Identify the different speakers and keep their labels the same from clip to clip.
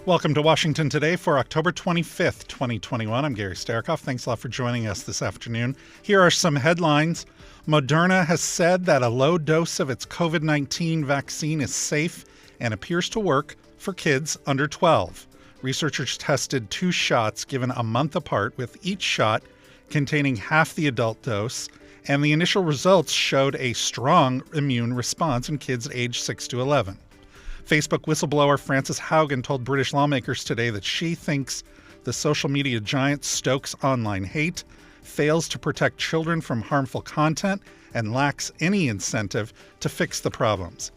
Speaker 1: Welcome to Washington Today for October 25th, 2021. I'm Gary Starakoff. Thanks a lot for joining us this afternoon. Here are some headlines. Moderna has said that a low dose of its COVID-19 vaccine is safe and appears to work for kids under 12. Researchers tested 2 shots given a month apart, with each shot containing half the adult dose, and the initial results showed a strong immune response in kids aged 6 to 11. Facebook whistleblower Frances Haugen told British lawmakers today that she thinks the social media giant stokes online hate, fails to protect children from harmful content, and lacks any incentive to fix the problems.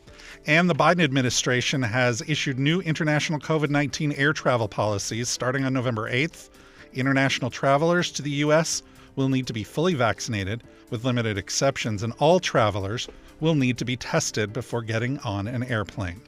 Speaker 1: And the Biden administration has issued new international COVID-19 air travel policies starting on November 8th. International travelers to the U.S. will need to be fully vaccinated, with limited exceptions, and all travelers will need to be tested before getting on an airplane.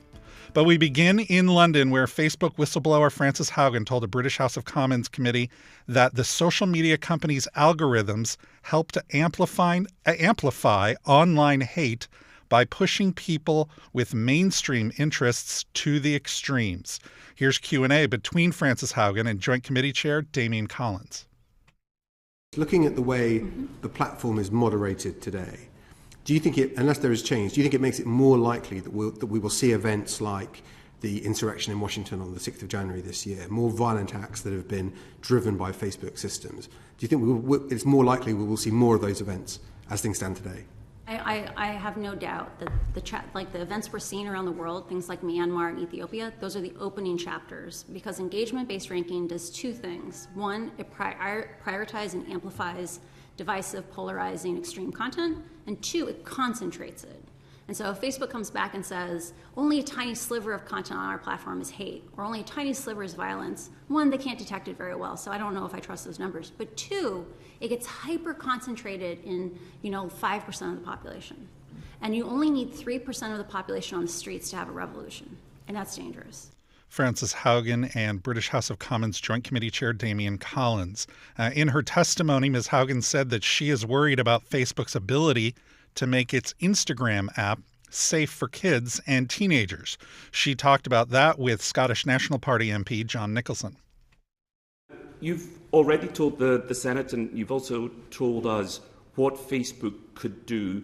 Speaker 1: But we begin in London, where Facebook whistleblower Frances Haugen told a British House of Commons committee that the social media company's algorithms help to amplify online hate by pushing people with mainstream interests to the extremes. Here's Q&A between Frances Haugen and Joint Committee Chair Damian Collins.
Speaker 2: Looking at the way the platform is moderated today, do you think unless there is change, do you think it makes it more likely that we will see events like the insurrection in Washington on the 6th of January this year, more violent acts that have been driven by Facebook systems? Do you think it's more likely we will see more of those events as things stand today?
Speaker 3: I have no doubt that the events we're seeing around the world, things like Myanmar and Ethiopia, those are the opening chapters, because engagement-based ranking does 2 things. One, it prioritizes and amplifies divisive, polarizing, extreme content, and 2, it concentrates it. And so if Facebook comes back and says, only a tiny sliver of content on our platform is hate, or only a tiny sliver is violence, 1, they can't detect it very well, so I don't know if I trust those numbers. But 2, it gets hyper-concentrated in 5% of the population. And you only need 3% of the population on the streets to have a revolution, and that's dangerous.
Speaker 1: Frances Haugen and British House of Commons Joint Committee Chair Damian Collins. In her testimony, Ms. Haugen said that she is worried about Facebook's ability to make its Instagram app safe for kids and teenagers. She talked about that with Scottish National Party MP John Nicholson.
Speaker 4: You've already told the Senate, and you've also told us what Facebook could do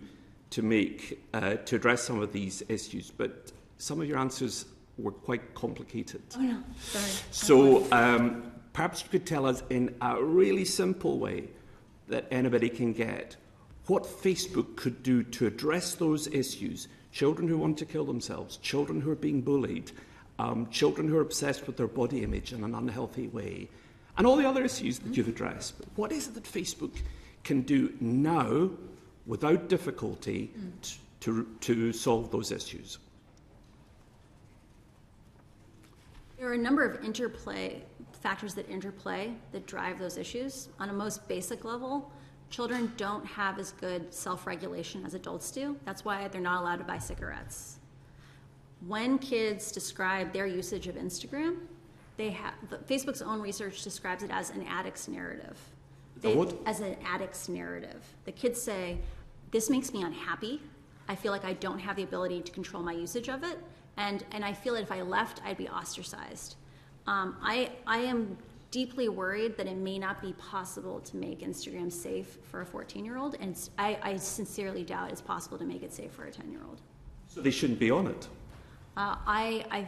Speaker 4: to address some of these issues, but some of your answers were quite complicated.
Speaker 3: Oh no, sorry.
Speaker 4: So perhaps you could tell us in a really simple way that anybody can get what Facebook could do to address those issues. Children who want to kill themselves, children who are being bullied, children who are obsessed with their body image in an unhealthy way, and all the other issues that you've addressed. But what is it that Facebook can do now without difficulty to solve those issues?
Speaker 3: There are a number of factors that interplay that drive those issues. On a most basic level, children don't have as good self-regulation as adults do. That's why they're not allowed to buy cigarettes. When kids describe their usage of Instagram, Facebook's own research describes it as an addict's narrative. As an addict's narrative. The kids say, this makes me unhappy. I feel like I don't have the ability to control my usage of it. And I feel that if I left, I'd be ostracized. I am deeply worried that it may not be possible to make Instagram safe for a 14-year-old, and I sincerely doubt it's possible to make it safe for a 10-year-old.
Speaker 4: So they shouldn't be on it?
Speaker 3: I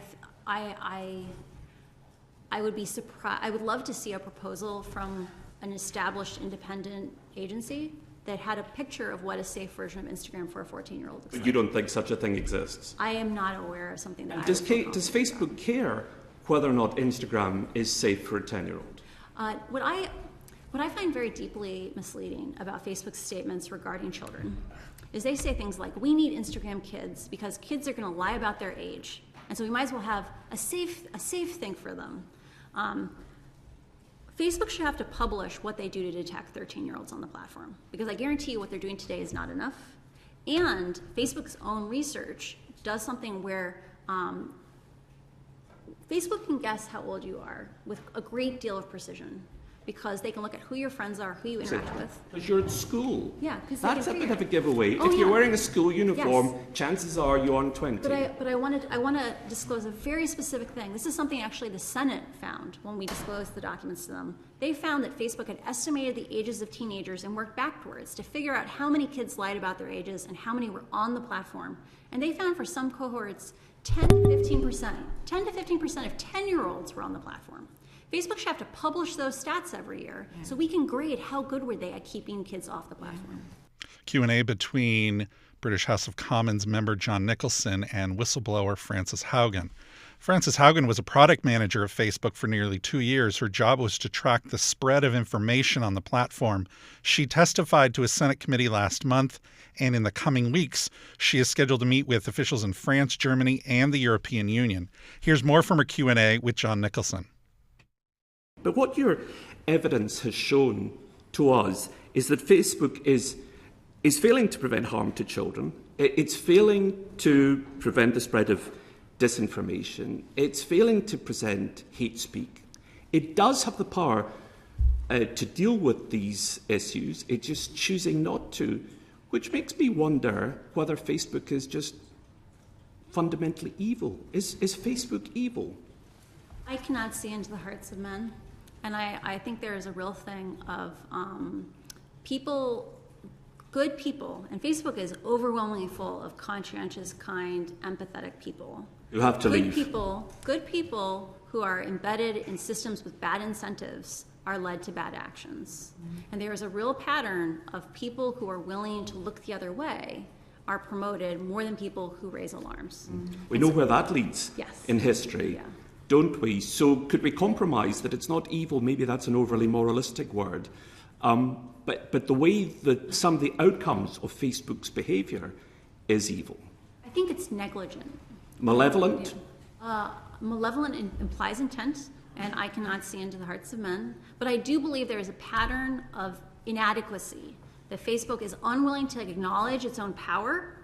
Speaker 3: would be surprised. I would love to see a proposal from an established independent agency that had a picture of what a safe version of Instagram for a 14-year-old looks like.
Speaker 4: You don't think such a thing exists?
Speaker 3: I am not aware of something that
Speaker 4: does Facebook care whether or not Instagram is safe for a 10-year-old?
Speaker 3: What I find very deeply misleading about Facebook's statements regarding children is they say things like, we need Instagram kids because kids are going to lie about their age, and so we might as well have a safe thing for them. Facebook should have to publish what they do to detect 13-year-olds on the platform, because I guarantee you what they're doing today is not enough. And Facebook's own research does something where Facebook can guess how old you are with a great deal of precision. because they can look at who your friends are, who you interact with.
Speaker 4: Because you're at school.
Speaker 3: Yeah, because
Speaker 4: that's a bit of a giveaway.
Speaker 3: Oh,
Speaker 4: if you're
Speaker 3: yeah.
Speaker 4: wearing a school uniform,
Speaker 3: Yes.
Speaker 4: chances are you're on 20.
Speaker 3: But I want to disclose a very specific thing. This is something actually the Senate found when we disclosed the documents to them. They found that Facebook had estimated the ages of teenagers and worked backwards to figure out how many kids lied about their ages and how many were on the platform. And they found for some cohorts 10 to 15% of 10-year-olds were on the platform. Facebook should have to publish those stats every year so we can grade how good were they at keeping kids off the platform.
Speaker 1: Q&A between British House of Commons member John Nicholson and whistleblower Frances Haugen. Frances Haugen was a product manager of Facebook for nearly 2 years. Her job was to track the spread of information on the platform. She testified to a Senate committee last month, and in the coming weeks, she is scheduled to meet with officials in France, Germany, and the European Union. Here's more from her Q&A with John Nicholson.
Speaker 4: But what your evidence has shown to us is that Facebook is failing to prevent harm to children. It's failing to prevent the spread of disinformation. It's failing to present hate speak. It does have the power to deal with these issues. It's just choosing not to, which makes me wonder whether Facebook is just fundamentally evil. Is Facebook evil?
Speaker 3: I cannot see into the hearts of men. And I think there is a real thing of people, good people, and Facebook is overwhelmingly full of conscientious, kind, empathetic people.
Speaker 4: You have to leave.
Speaker 3: Good people who are embedded in systems with bad incentives are led to bad actions. And there is a real pattern of people who are willing to look the other way are promoted more than people who raise alarms.
Speaker 4: We know where that leads in history.
Speaker 3: Yeah.
Speaker 4: Don't we? So could we compromise that it's not evil? Maybe that's an overly moralistic word. But the way that some of the outcomes of Facebook's behaviour is evil.
Speaker 3: I think it's negligent.
Speaker 4: Malevolent?
Speaker 3: Malevolent implies intent, and I cannot see into the hearts of men. But I do believe there is a pattern of inadequacy, that Facebook is unwilling to acknowledge its own power.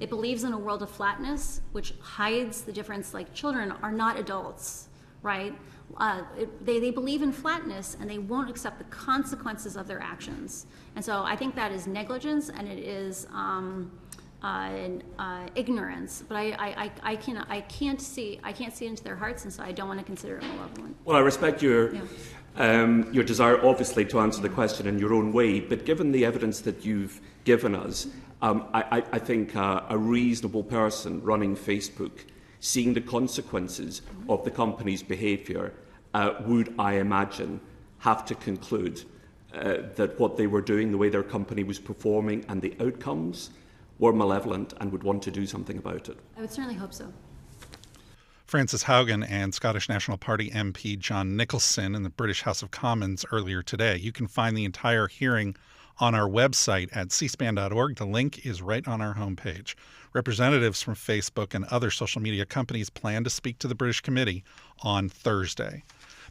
Speaker 3: It believes in a world of flatness, which hides the difference. Like, children are not adults, right? They believe in flatness, and they won't accept the consequences of their actions. And so I think that is negligence, and it is ignorance. But I can't see into their hearts, and so I don't want to consider it malevolent.
Speaker 4: Well, I respect your desire, obviously, to answer the question in your own way. But given the evidence that you've given us, I think a reasonable person running Facebook, seeing the consequences of the company's behaviour, would, I imagine, have to conclude that what they were doing, the way their company was performing, and the outcomes were malevolent and would want to do something about it.
Speaker 3: I would certainly hope so.
Speaker 1: Frances Haugen and Scottish National Party MP John Nicholson in the British House of Commons earlier today. You can find the entire hearing on our website at cspan.org. The link is right on our homepage. Representatives from Facebook and other social media companies plan to speak to the British committee on Thursday.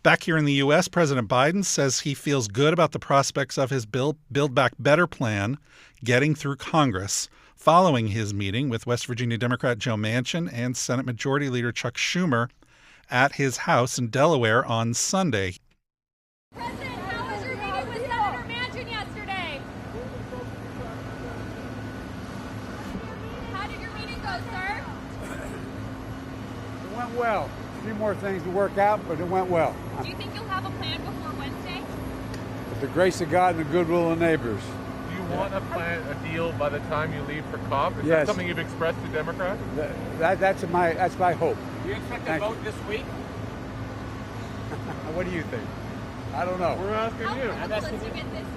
Speaker 1: Back here in the U.S., President Biden says he feels good about the prospects of his Build Back Better plan getting through Congress following his meeting with West Virginia Democrat Joe Manchin and Senate Majority Leader Chuck Schumer at his house in Delaware on Sunday.
Speaker 5: President, how was your meeting with Senator Manchin yesterday? How did your meeting go, sir?
Speaker 6: It went well. A few more things to work out, but it went well.
Speaker 5: Do you think you'll have a plan before Wednesday?
Speaker 6: With the grace of God and the goodwill of neighbors.
Speaker 7: Do you want a deal by the time you leave for Comm? Is
Speaker 6: Yes.
Speaker 7: that something you've expressed to Democrats?
Speaker 6: That's my hope.
Speaker 8: Do you expect
Speaker 6: Thank
Speaker 8: a vote this week?
Speaker 6: What do you think? I don't know.
Speaker 7: We're asking you.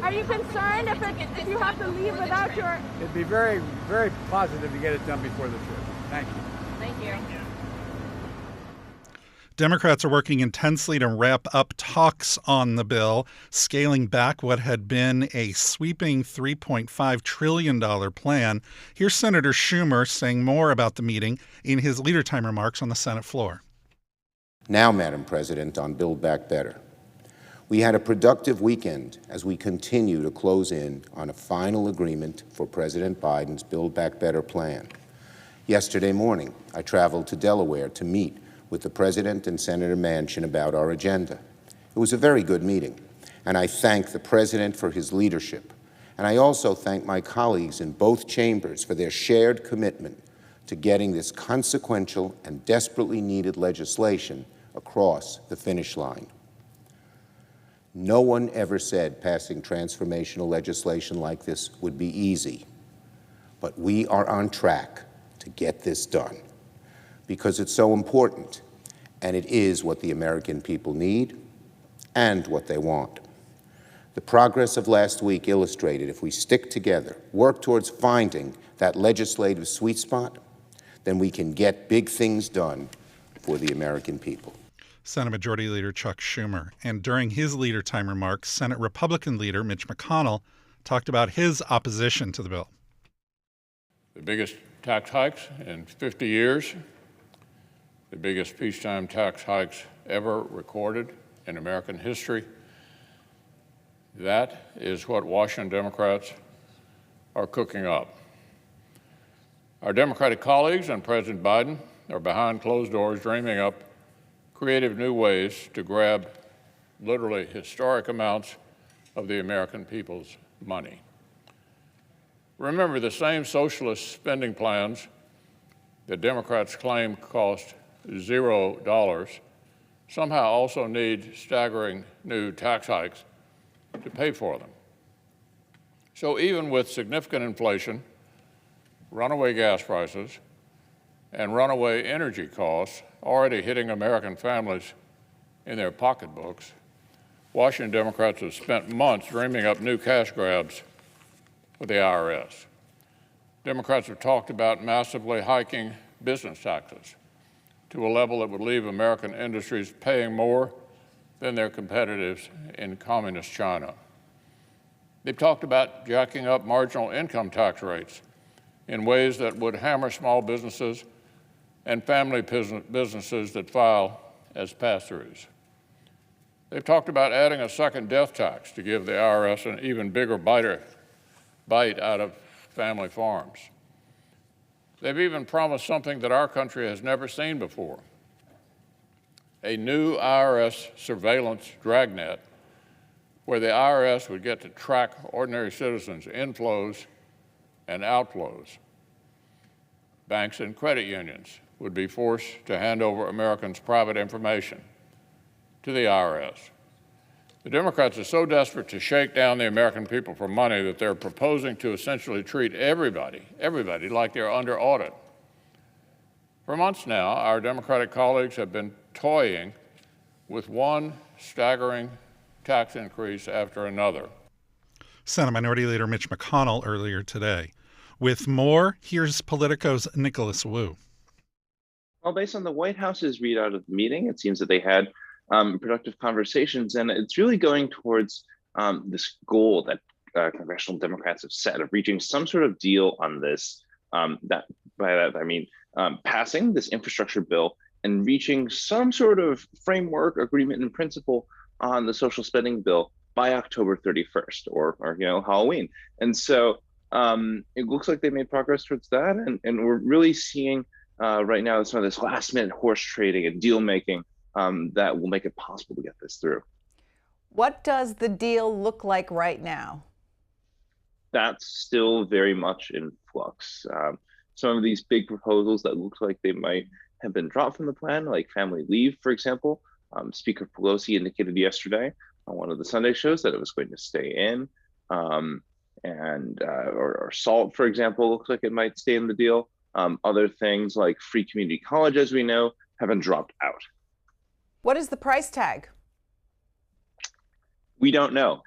Speaker 5: Are you concerned if you have to leave without your...
Speaker 6: It'd be very, very positive to get it done before the trip. Thank you.
Speaker 5: Thank you.
Speaker 1: Democrats are working intensely to wrap up talks on the bill, scaling back what had been a sweeping $3.5 trillion plan. Here's Senator Schumer saying more about the meeting in his leader time remarks on the Senate floor.
Speaker 9: Now, Madam President, on Build Back Better. We had a productive weekend as we continue to close in on a final agreement for President Biden's Build Back Better plan. Yesterday morning, I traveled to Delaware to meet with the President and Senator Manchin about our agenda. It was a very good meeting, And I thank the President for his leadership. And I also thank my colleagues in both chambers for their shared commitment to getting this consequential and desperately needed legislation across the finish line. No one ever said passing transformational legislation like this would be easy, but we are on track to get this done because it's so important, and it is what the American people need and what they want. The progress of last week illustrated if we stick together, work towards finding that legislative sweet spot, then we can get big things done for the American people.
Speaker 1: Senate Majority Leader Chuck Schumer. And during his leader time remarks, Senate Republican leader Mitch McConnell talked about his opposition to the bill.
Speaker 8: The biggest tax hikes in 50 years, the biggest peacetime tax hikes ever recorded in American history. That is what Washington Democrats are cooking up. Our Democratic colleagues and President Biden are behind closed doors dreaming up creative new ways to grab literally historic amounts of the American people's money. Remember, the same socialist spending plans that Democrats claim cost $0 somehow also need staggering new tax hikes to pay for them. So even with significant inflation, runaway gas prices, and runaway energy costs already hitting American families in their pocketbooks, Washington Democrats have spent months dreaming up new cash grabs for the IRS. Democrats have talked about massively hiking business taxes to a level that would leave American industries paying more than their competitors in communist China. They've talked about jacking up marginal income tax rates in ways that would hammer small businesses and family businesses that file as pass-throughs. They've talked about adding a second death tax to give the IRS an even bigger bite out of family farms. They've even promised something that our country has never seen before, a new IRS surveillance dragnet where the IRS would get to track ordinary citizens' inflows and outflows. Banks and credit unions would be forced to hand over Americans' private information to the IRS. The Democrats are so desperate to shake down the American people for money that they're proposing to essentially treat everybody like they're under audit. For months now, our Democratic colleagues have been toying with one staggering tax increase after another.
Speaker 1: Senate Minority Leader Mitch McConnell earlier today. With more, here's Politico's Nicholas Wu.
Speaker 10: Well, based on the White House's readout of the meeting, it seems that they had productive conversations, and it's really going towards this goal that congressional Democrats have set of reaching some sort of deal on this. By that I mean passing this infrastructure bill and reaching some sort of framework agreement in principle on the social spending bill by October 31st or Halloween. And so it looks like they made progress towards that, and we're really seeing right now some of this last minute horse trading and deal making that will make it possible to get this through.
Speaker 11: What does the deal look like right now?
Speaker 10: That's still very much in flux. Some of these big proposals that look like they might have been dropped from the plan, like family leave, for example. Speaker Pelosi indicated yesterday on one of the Sunday shows that it was going to stay in. Or SALT, for example, looks like it might stay in the deal. Other things like free community college, as we know, have been dropped out.
Speaker 11: What is the price tag?
Speaker 10: We don't know.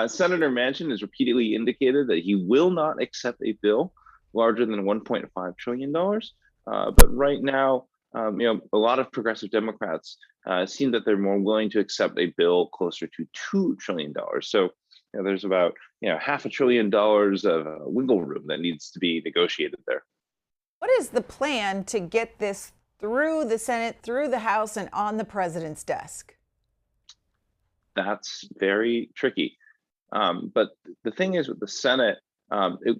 Speaker 10: Senator Manchin has repeatedly indicated that he will not accept a bill larger than $1.5 trillion. But right now, a lot of progressive Democrats seem that they're more willing to accept a bill closer to $2 trillion. So there's about $500 billion of wiggle room that needs to be negotiated there.
Speaker 11: What is the plan to get this through the Senate, through the House, and on the president's desk?
Speaker 10: That's very tricky. But the thing is with the Senate, the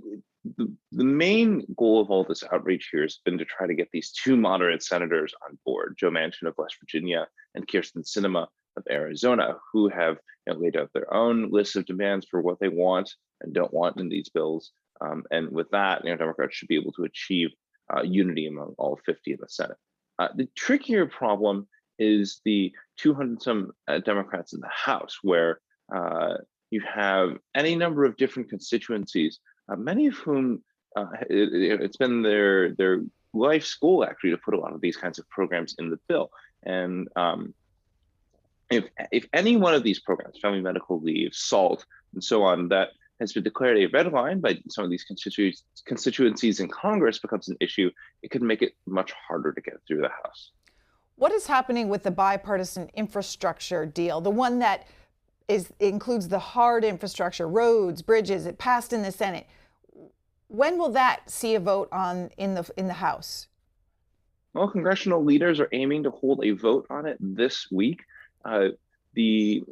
Speaker 10: main goal of all this outreach here has been to try to get these two moderate senators on board, Joe Manchin of West Virginia and Kyrsten Sinema of Arizona, who have laid out their own list of demands for what they want and don't want in these bills. And with that, Democrats should be able to achieve unity among all 50 in the Senate. The trickier problem is the 200-some Democrats in the House, where you have any number of different constituencies, many of whom it's been their life's goal actually to put a lot of these kinds of programs in the bill. And if any one of these programs, family medical leave, SALT, and so on, that has been declared a red line by some of these constituencies in Congress becomes an issue, it could make it much harder to get through the House.
Speaker 11: What is happening with the bipartisan infrastructure deal, the one that includes the hard infrastructure, roads, bridges? It passed in the Senate. When will that see a vote on in the House?
Speaker 10: Well, congressional leaders are aiming to hold a vote on it this week. The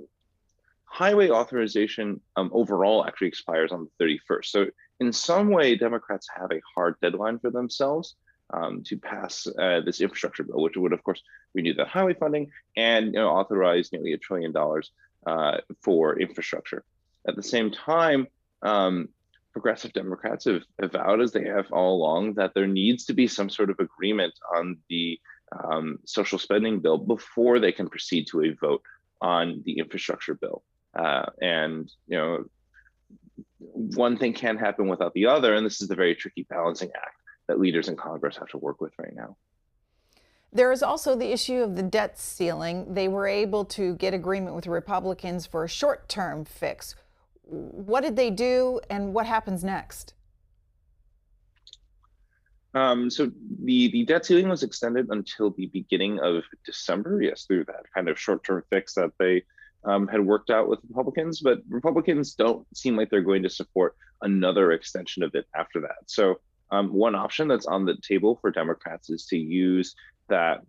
Speaker 10: highway authorization overall actually expires on the 31st. So in some way, Democrats have a hard deadline for themselves to pass this infrastructure bill, which would, of course, renew that highway funding and authorize nearly $1 trillion for infrastructure. At the same time, progressive Democrats have vowed, as they have all along, that there needs to be some sort of agreement on the social spending bill before they can proceed to a vote on the infrastructure bill. And one thing can't happen without the other, and this is the very tricky balancing act that leaders in Congress have to work with right now.
Speaker 11: There is also the issue of the debt ceiling. They were able to get agreement with Republicans for a short-term fix. What did they do, and what happens next?
Speaker 10: So the debt ceiling was extended until the beginning of December, yes, through that kind of short-term fix that they had worked out with Republicans, but Republicans don't seem like they're going to support another extension of it after that. So one option that's on the table for Democrats is to use that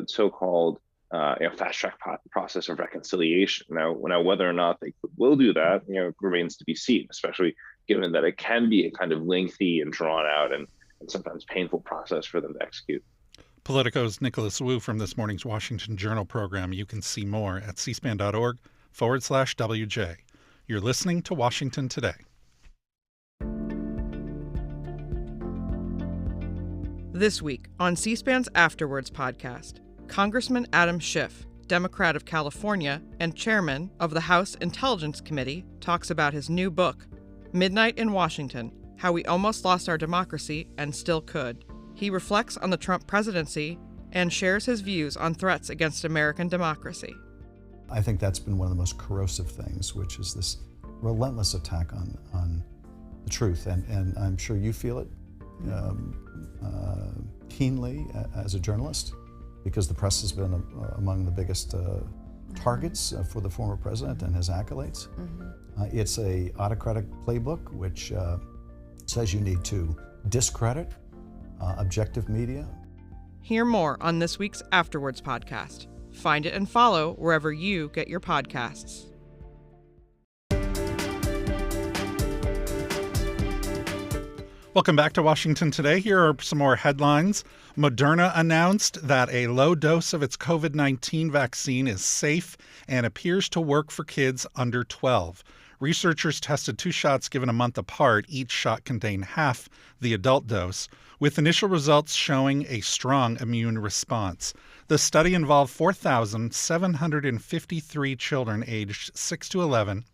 Speaker 10: so-called fast-track process of reconciliation. Now, whether or not they will do that, remains to be seen, especially given that it can be a kind of lengthy and drawn-out and sometimes painful process for them to execute.
Speaker 1: Politico's Nicholas Wu from this morning's Washington Journal program. You can see more at cspan.org/WJ. You're listening to Washington Today.
Speaker 12: This week on C-SPAN's Afterwards podcast, Congressman Adam Schiff, Democrat of California and chairman of the House Intelligence Committee, talks about his new book, Midnight in Washington: How We Almost Lost Our Democracy and Still Could. He reflects on the Trump presidency and shares his views on threats against American democracy.
Speaker 13: I think that's been one of the most corrosive things, which is this relentless attack on the truth. And I'm sure you feel it keenly as a journalist, because the press has been among the biggest targets for the former president and his accolades. Mm-hmm. It's a autocratic playbook which says you need to discredit objective media.
Speaker 12: Hear more on this week's Afterwards podcast. Find it and follow wherever you get your podcasts.
Speaker 1: Welcome back to Washington Today. Here are some more headlines. Moderna announced that a low dose of its COVID-19 vaccine is safe and appears to work for kids under 12. Researchers tested 2 shots given a month apart. Each shot contained half the adult dose, with initial results showing a strong immune response. The study involved 4,753 children aged 6 to 11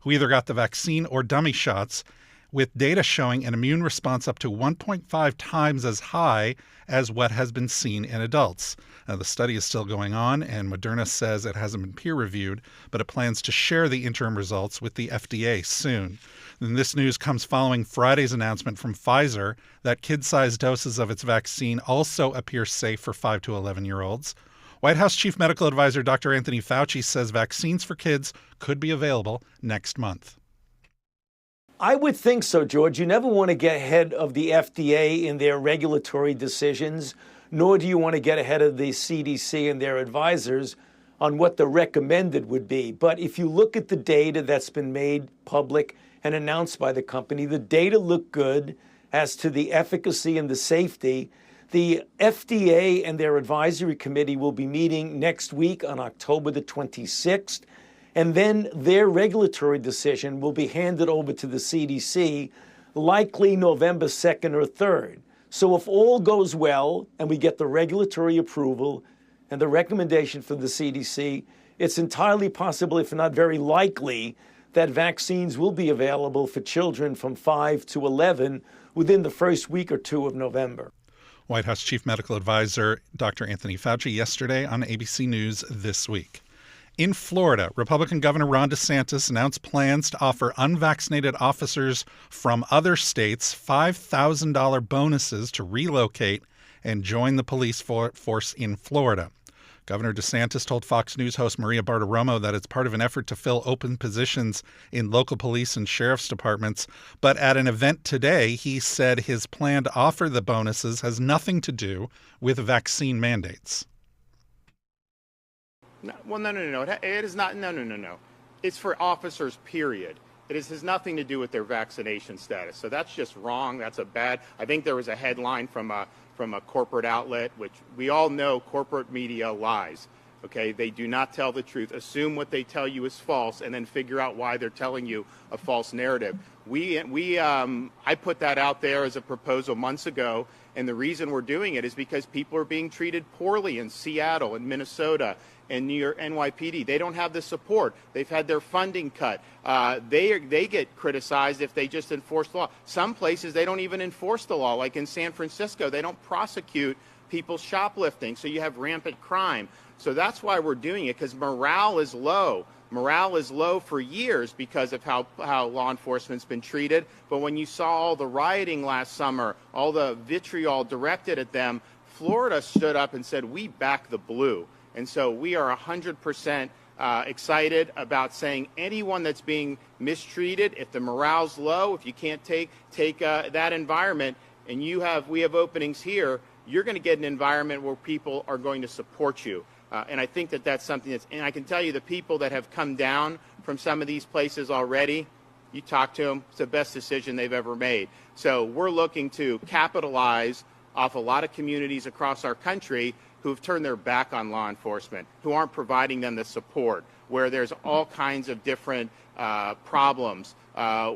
Speaker 1: who either got the vaccine or dummy shots, with data showing an immune response up to 1.5 times as high as what has been seen in adults. Now, the study is still going on, and Moderna says it hasn't been peer-reviewed, but it plans to share the interim results with the FDA soon. And this news comes following Friday's announcement from Pfizer that kid-sized doses of its vaccine also appear safe for 5 to 11-year-olds. White House Chief Medical Advisor Dr. Anthony Fauci says vaccines for kids could be available next month.
Speaker 14: I would think so, George. You never want to get ahead of the FDA in their regulatory decisions, nor do you want to get ahead of the CDC and their advisors on what the recommended would be. But if you look at the data that's been made public and announced by the company, the data look good as to the efficacy and the safety. The FDA and their advisory committee will be meeting next week on October the 26th, and then their regulatory decision will be handed over to the CDC, likely November 2nd or 3rd. So if all goes well and we get the regulatory approval and the recommendation from the CDC, it's entirely possible, if not very likely, that vaccines will be available for children from 5 to 11 within the first week or two of November.
Speaker 1: White House Chief Medical Advisor Dr. Anthony Fauci yesterday on ABC News This Week. In Florida, Republican Governor Ron DeSantis announced plans to offer unvaccinated officers from other states $5,000 bonuses to relocate and join the police force in Florida. Governor DeSantis told Fox News host Maria Bartiromo that it's part of an effort to fill open positions in local police and sheriff's departments. But at an event today, he said his plan to offer the bonuses has nothing to do with vaccine mandates.
Speaker 15: No. It is not. No. It's for officers, period. It has nothing to do with their vaccination status. So that's just wrong. That's I think there was a headline from a corporate outlet, which we all know corporate media lies. Okay, they do not tell the truth. Assume what they tell you is false, and then figure out why they're telling you a false narrative. I put that out there as a proposal months ago, and the reason we're doing it is because people are being treated poorly in Seattle and Minnesota and New York, NYPD. They don't have the support. They've had their funding cut. They get criticized if they just enforce the law. Some places they don't even enforce the law, like in San Francisco. They don't prosecute people shoplifting, so you have rampant crime. So that's why we're doing it, because morale is low. Morale is low for years because of how law enforcement's been treated. But when you saw all the rioting last summer, all the vitriol directed at them, Florida stood up and said, we back the blue. And so we are 100% excited about saying anyone that's being mistreated, if the morale's low, if you can't take that environment, and we have openings here, you're going to get an environment where people are going to support you. And I think that's something and I can tell you the people that have come down from some of these places already, you talk to them, it's the best decision they've ever made. So we're looking to capitalize off a lot of communities across our country who have turned their back on law enforcement, who aren't providing them the support, where there's all kinds of different problems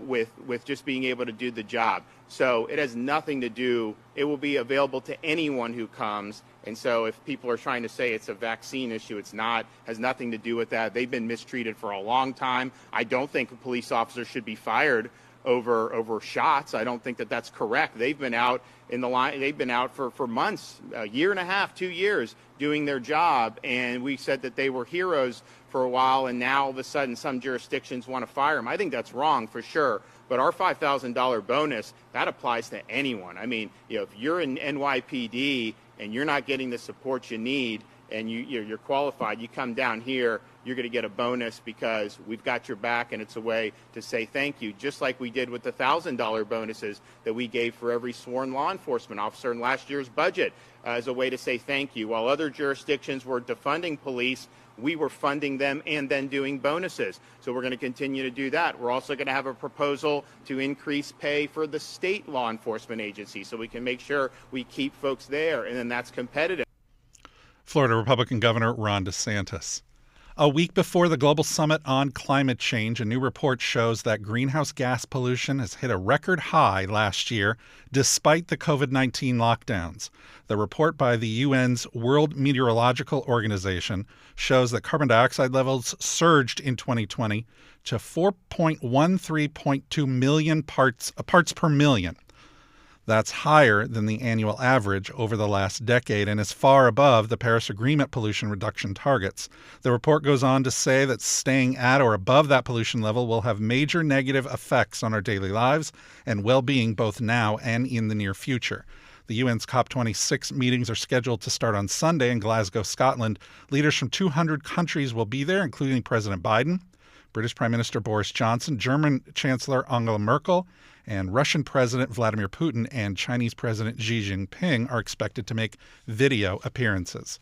Speaker 15: with just being able to do the job. So it has nothing to do, it will be available to anyone who comes. And so if people are trying to say it's a vaccine issue, it's not, has nothing to do with that. They've been mistreated for a long time. I don't think a police officer should be fired over shots. I don't think that's correct. They've been out in the line. They've been out for months, a year and a half, 2 years, doing their job. And we said that they were heroes for a while, and now all of a sudden some jurisdictions want to fire them. I think that's wrong for sure. But our $5,000 bonus, that applies to anyone. I mean, if you're in NYPD and you're not getting the support you need, and you're qualified, you come down here, you're going to get a bonus because we've got your back, and it's a way to say thank you, just like we did with the $1,000 bonuses that we gave for every sworn law enforcement officer in last year's budget as a way to say thank you. While other jurisdictions were defunding police, we were funding them and then doing bonuses. So we're going to continue to do that. We're also going to have a proposal to increase pay for the state law enforcement agencies so we can make sure we keep folks there, and then that's competitive.
Speaker 1: Florida Republican Governor Ron DeSantis. A week before the global summit on climate change, a new report shows that greenhouse gas pollution has hit a record high last year, despite the COVID-19 lockdowns. The report by the UN's World Meteorological Organization shows that carbon dioxide levels surged in 2020 to 4.13.2 million parts per million. That's higher than the annual average over the last decade and is far above the Paris Agreement pollution reduction targets. The report goes on to say that staying at or above that pollution level will have major negative effects on our daily lives and well-being both now and in the near future. The UN's COP26 meetings are scheduled to start on Sunday in Glasgow, Scotland. Leaders from 200 countries will be there, including President Biden, British Prime Minister Boris Johnson, German Chancellor Angela Merkel, and Russian President Vladimir Putin and Chinese President Xi Jinping are expected to make video appearances.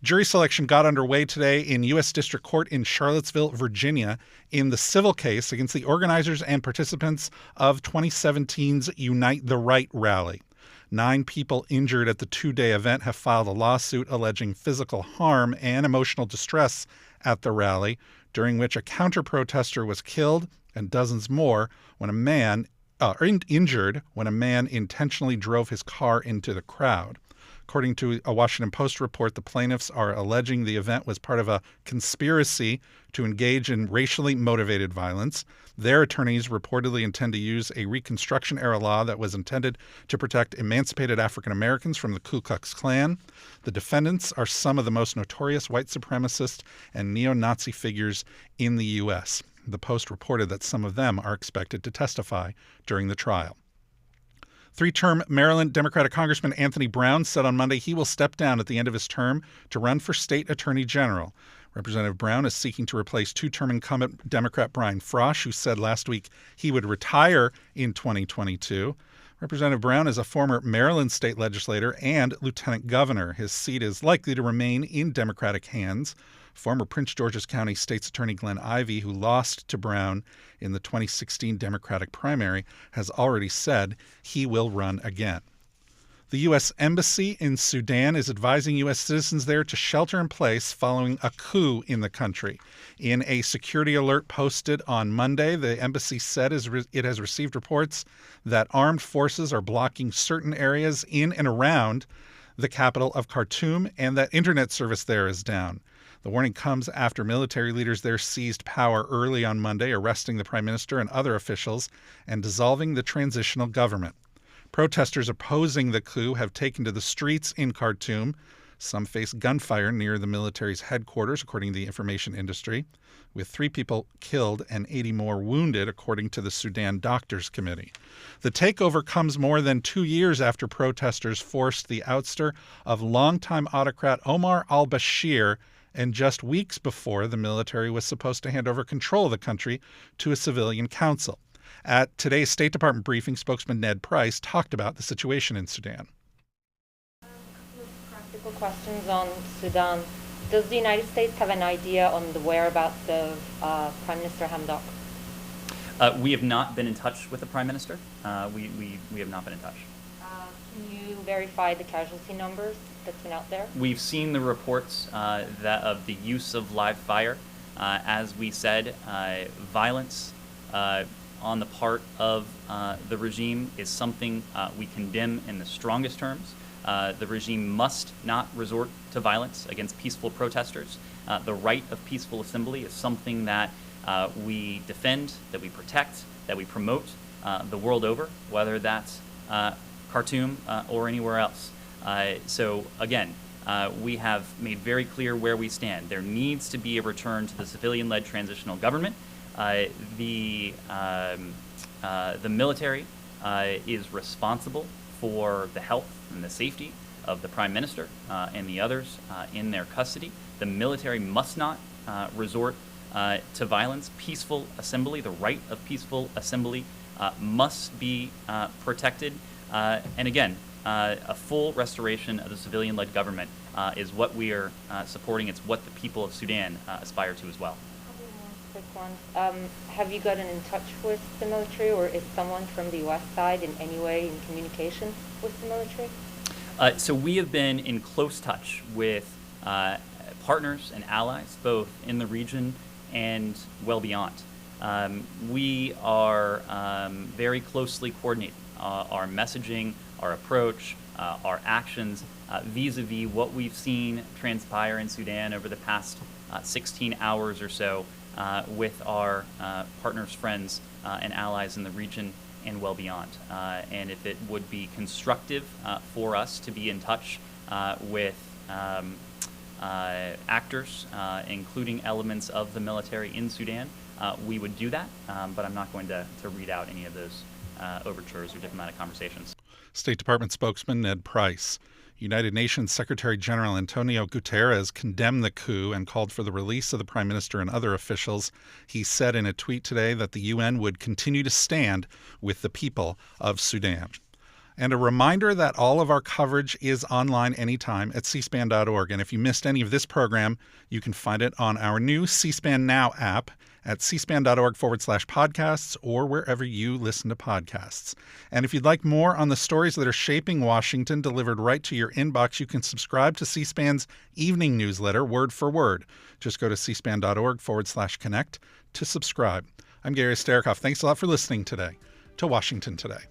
Speaker 1: Jury selection got underway today in U.S. District Court in Charlottesville, Virginia, in the civil case against the organizers and participants of 2017's Unite the Right rally. 9 people injured at the 2-day event have filed a lawsuit alleging physical harm and emotional distress at the rally, during which a counter-protester was killed and dozens more when injured when a man intentionally drove his car into the crowd. According to a Washington Post report, the plaintiffs are alleging the event was part of a conspiracy to engage in racially motivated violence. Their attorneys reportedly intend to use a Reconstruction-era law that was intended to protect emancipated African Americans from the Ku Klux Klan. The defendants are some of the most notorious white supremacist and neo-Nazi figures in the U.S. The Post reported that some of them are expected to testify during the trial. 3-term Maryland Democratic Congressman Anthony Brown said on Monday he will step down at the end of his term to run for state attorney general. Representative Brown is seeking to replace 2-term incumbent Democrat Brian Frosch, who said last week he would retire in 2022. Representative Brown is a former Maryland state legislator and lieutenant governor. His seat is likely to remain in Democratic hands. Former Prince George's County State's Attorney Glenn Ivey, who lost to Brown in the 2016 Democratic primary, has already said he will run again. The U.S. Embassy in Sudan is advising U.S. citizens there to shelter in place following a coup in the country. In a security alert posted on Monday, the embassy said it has received reports that armed forces are blocking certain areas in and around the capital of Khartoum and that internet service there is down. The warning comes after military leaders there seized power early on Monday, arresting the prime minister and other officials and dissolving the transitional government. Protesters opposing the coup have taken to the streets in Khartoum. Some face gunfire near the military's headquarters, according to the information industry, with 3 people killed and 80 more wounded, according to the Sudan Doctors Committee. The takeover comes more than 2 years after protesters forced the ouster of longtime autocrat Omar al-Bashir, and just weeks before the military was supposed to hand over control of the country to a civilian council. At today's State Department briefing, spokesman Ned Price talked about the situation in Sudan.
Speaker 16: Practical questions on Sudan. Does the United States have an idea on the whereabouts of Prime Minister Hamdok?
Speaker 17: We have not been in touch with the Prime Minister. We have not been in touch.
Speaker 16: Can you verify the casualty numbers that's been out there?
Speaker 17: We've seen the reports that of the use of live fire. As we said, violence on the part of the regime is something we condemn in the strongest terms. The regime must not resort to violence against peaceful protesters. The right of peaceful assembly is something that we defend, that we protect, that we promote the world over, whether that's Khartoum or anywhere else. So again, we have made very clear where we stand. There needs to be a return to the civilian-led transitional government. The military is responsible for the health and the safety of the Prime Minister and the others in their custody. The military must not resort to violence. Peaceful assembly, the right of peaceful assembly must be protected. And again, a full restoration of the civilian-led government is what we are supporting. It's what the people of Sudan aspire to as well.
Speaker 16: Quick one. Have you gotten in touch with the military, or is someone from the U.S. side in any way in communication with the military?
Speaker 17: So we have been in close touch with partners and allies, both in the region and well beyond. We are very closely coordinating our messaging, our approach, our actions vis-a-vis what we've seen transpire in Sudan over the past 16 hours or so with our partners, friends, and allies in the region and well beyond. And if it would be constructive for us to be in touch with actors, including elements of the military in Sudan, we would do that, but I'm not going to read out any of those overtures or diplomatic conversations.
Speaker 1: State Department spokesman Ned Price. United Nations Secretary General Antonio Guterres condemned the coup and called for the release of the Prime Minister and other officials. He said in a tweet today that the UN would continue to stand with the people of Sudan. And a reminder that all of our coverage is online anytime at cspan.org. And if you missed any of this program, you can find it on our new C-SPAN Now app at cspan.org/podcasts or wherever you listen to podcasts. And if you'd like more on the stories that are shaping Washington delivered right to your inbox, you can subscribe to C-SPAN's evening newsletter, word for word. Just go to cspan.org/connect to subscribe. I'm Gary Sterikoff. Thanks a lot for listening today to Washington Today.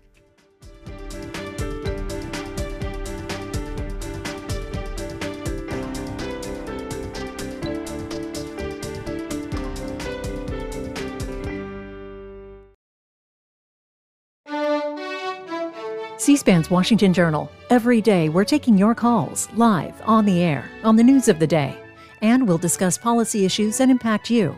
Speaker 18: C-SPAN's Washington Journal. Every day, we're taking your calls live on the air on the news of the day. And we'll discuss policy issues that impact you.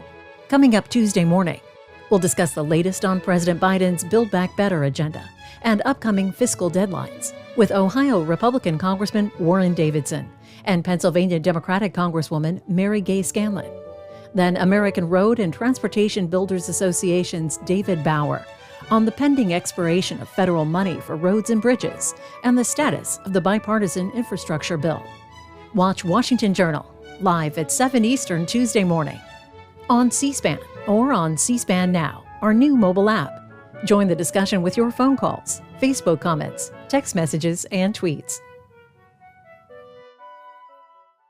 Speaker 18: Coming up Tuesday morning, we'll discuss the latest on President Biden's Build Back Better agenda and upcoming fiscal deadlines with Ohio Republican Congressman Warren Davidson and Pennsylvania Democratic Congresswoman Mary Gay Scanlon. Then American Road and Transportation Builders Association's David Bauer on the pending expiration of federal money for roads and bridges and the status of the bipartisan infrastructure bill. Watch Washington Journal live at 7 Eastern Tuesday morning on C-SPAN or on C-SPAN Now, our new mobile app. Join the discussion with your phone calls, Facebook comments, text messages, and tweets.